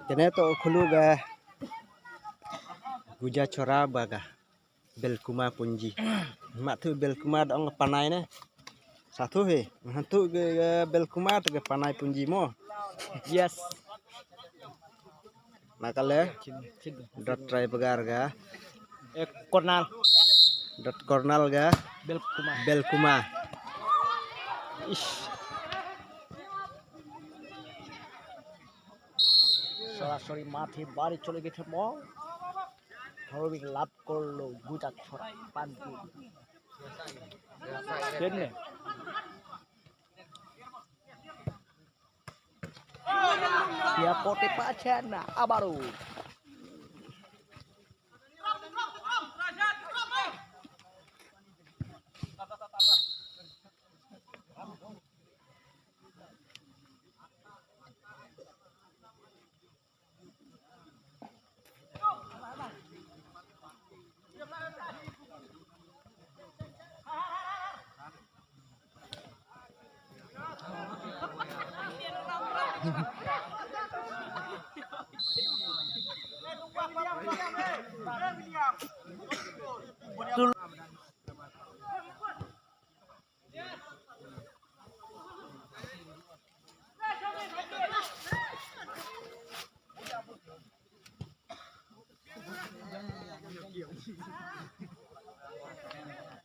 Tene to khulu ga guja chora baga belkuma punji. Mak tu belkuma dong panai ne. Satu he. Hantu ge belkuma te panai punji mo. Yes. Nakale dot try bagar ga Kornal. dot kornal ga belkuma. Ish. সরাসরি মাঠে বাড়ি চলে গেছে বল ধরবিক লাভ করলো গুজা ছড়া পান্তি কেনে ya pote pachen abaru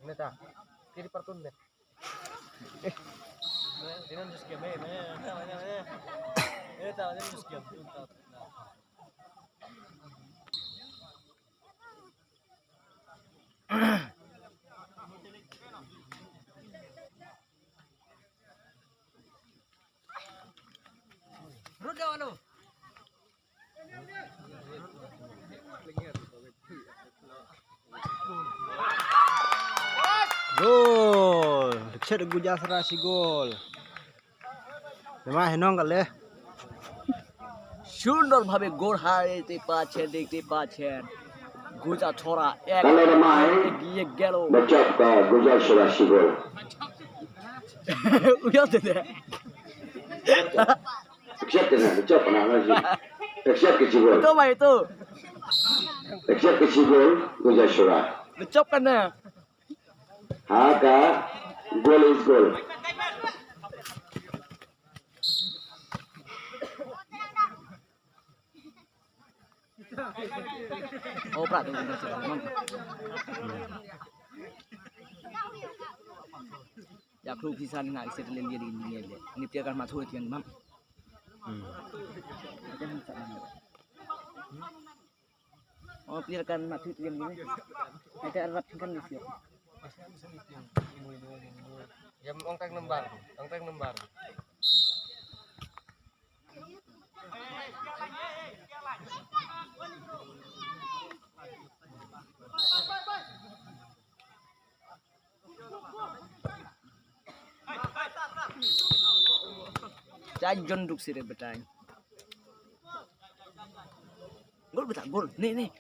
Neta, kiri partun deh. Dinan just game Neta, just game. Rudawano. Gol, cek guja serasi gol. Memang henong kali. সুন্দর ভাবে গোল হারাতে পারছে দেখতে পাচ্ছেন গুজা ছড়া এক এগিয়ে গেল গুজা সরাসি গোল উড়াতে দে Accept na, accept na lagi. Accept ke gol. itu mah itu Accept ke gol, guja sura. lecop kan ya Haka goal is goal. oh prak tu guja sura ya kru pisan nak isi dalam dia ni dia ni dia akan masuk tiang mam oh dia akan masuk tiang ni nanti Arab kan di siap Jam ongteng lembar. Jangan duduk sini bertanya. Gol betul gol. Nih.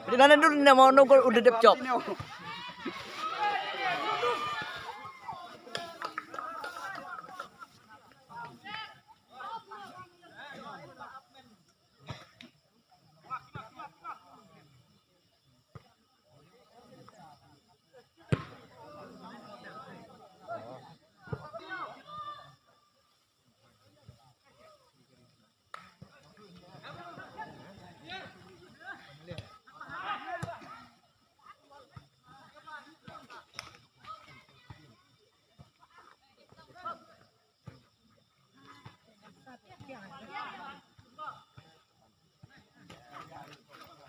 Di mana dulu nih mau nunggu udah depcop.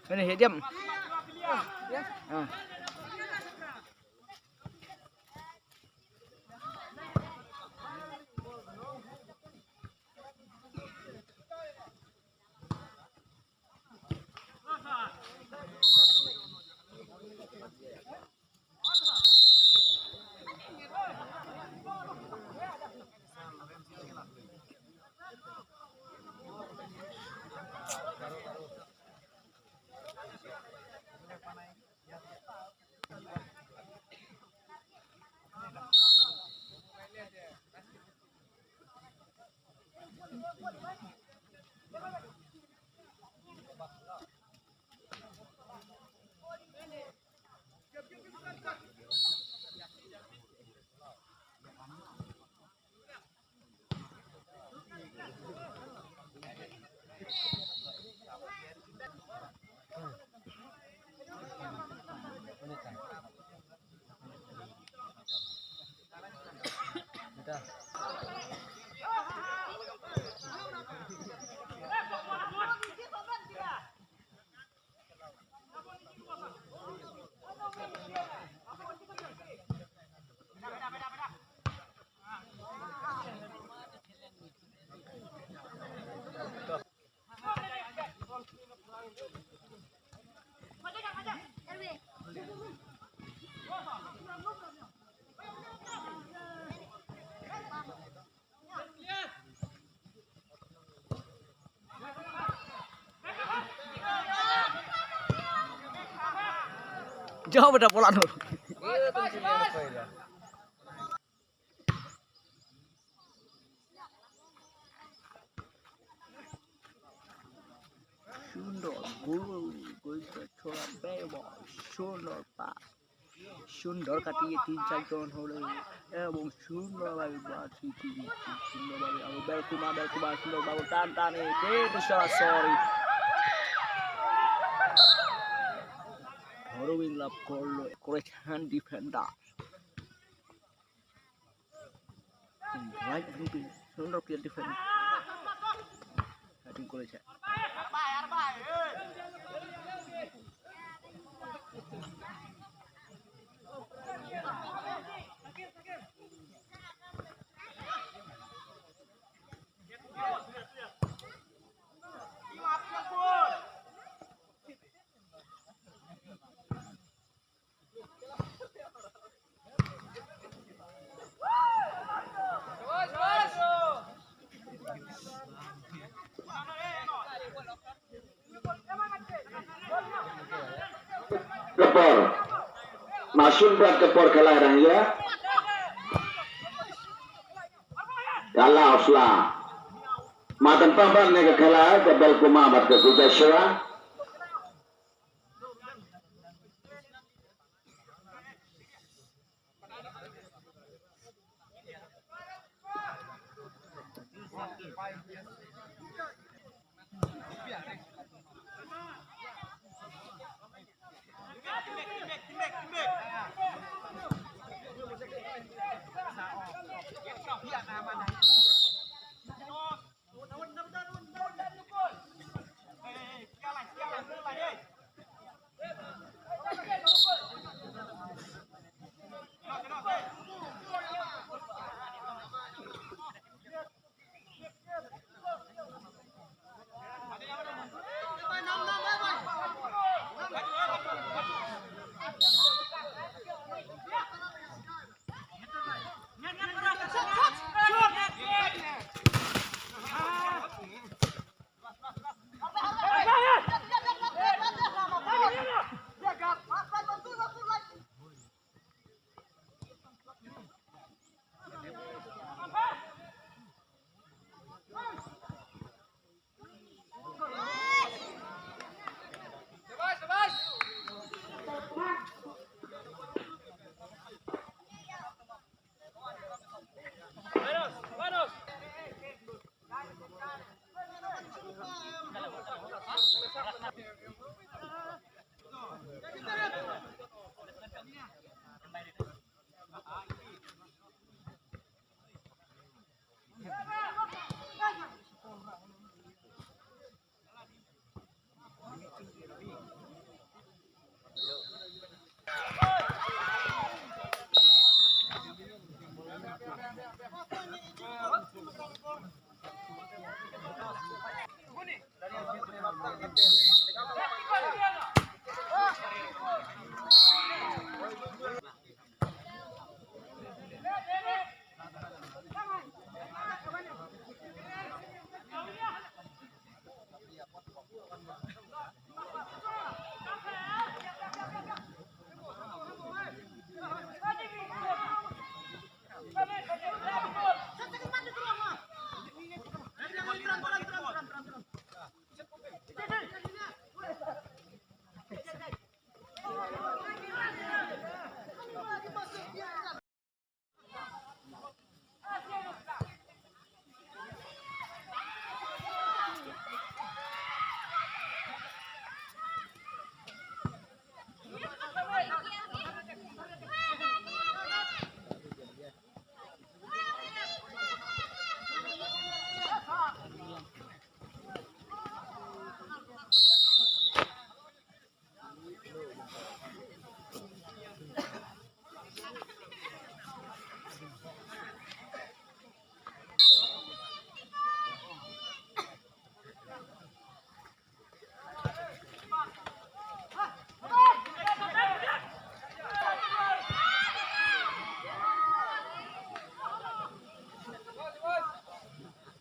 Ini diam. Jauh beda pola nur. Sunder gol छोड़ा बेबो सुंदर पास সুন্দর কাটিয়ে 3-4 জন হলো এবং সুন্দরভাবে বাঁচি সুন্দরভাবে আরো বেলকুমা সুন্দরভাবে টানে কিন্তু সরি হরউইন লাভ করলো করেছেন ডিফেন্ডার রাইট গ্রুপিং সুন্দর প্লেয়ার ডিফেন্ড ব্যাটিং করেছে Kepor Masun buat kepor kalah ya kalah Osla Matan pamban nega kalah ke Belkuma bat ke Kujashwa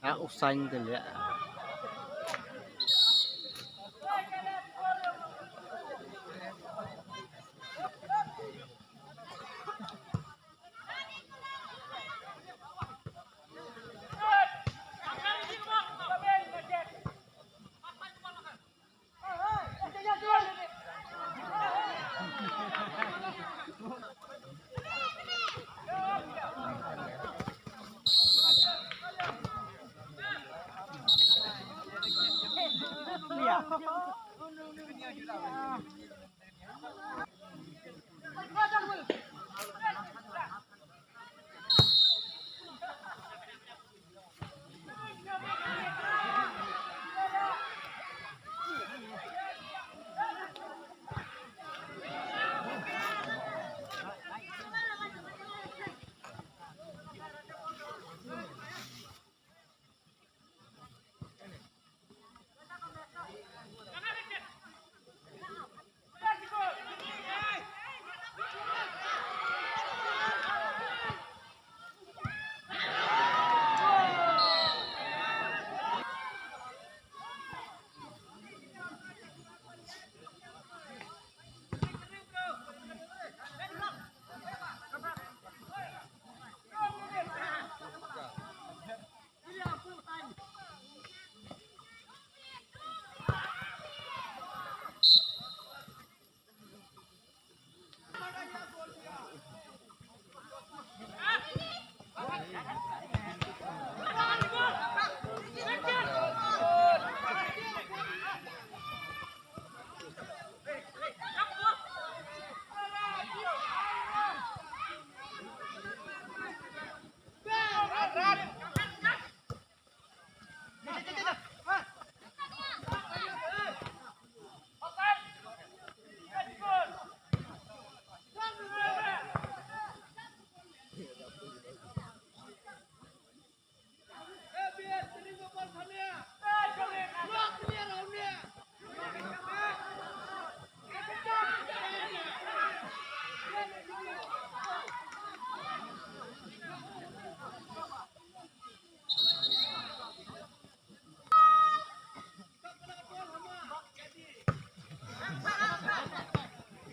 áo xanh thì lẽ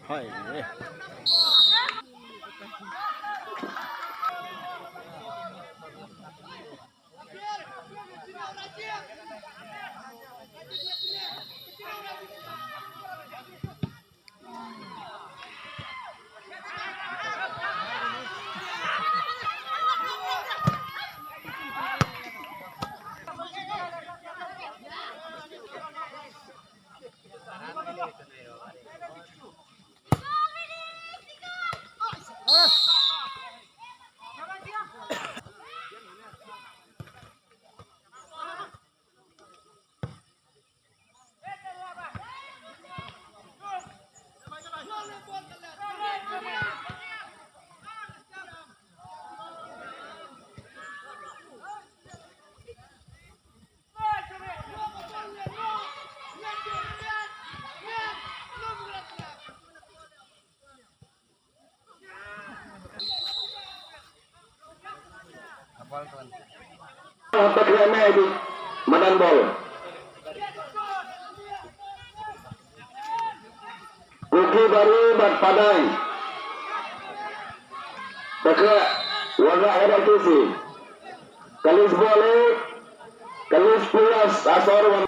hỏi Untuk remeh di Madan Bol. Kuki baru berpadai. Pakai warna ada kisi. Kalis boleh, kalis puas asor.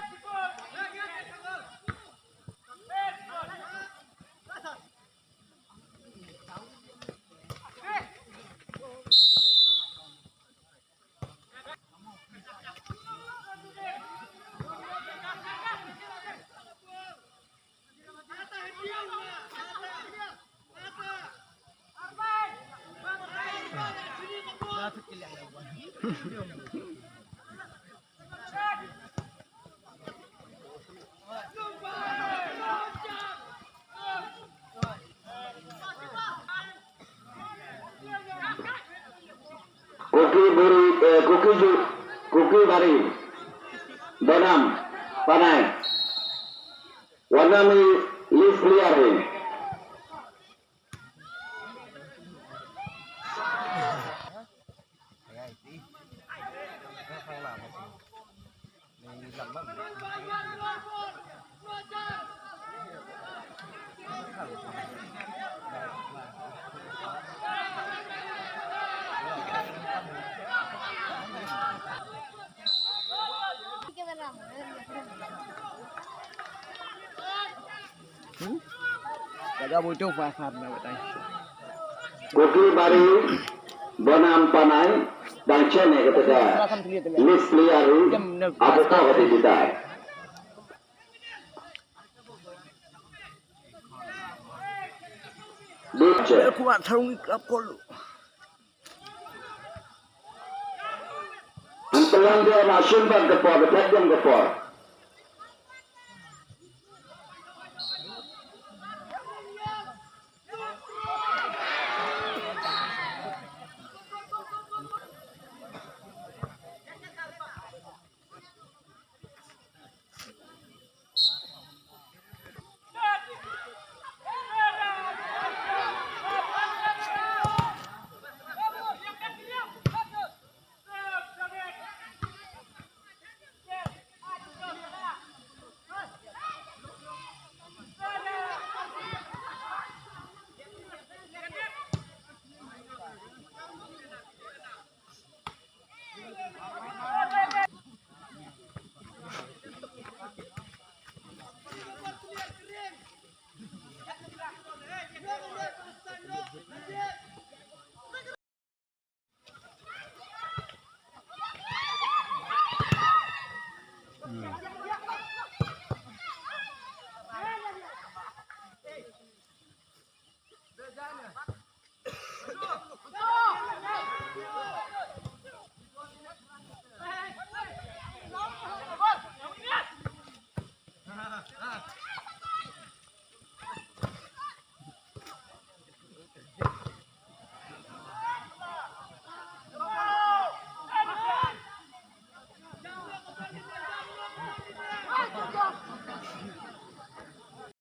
Kuki bari Benam Panai warna list liar ini. Jaga butuh pasar na betai. Koki bari bonam panai dan cene ketika list liari apa kau kata kita. Duce. Kuat tharung klub kol. Antalan dia nak sumber kepor, betajam kepor.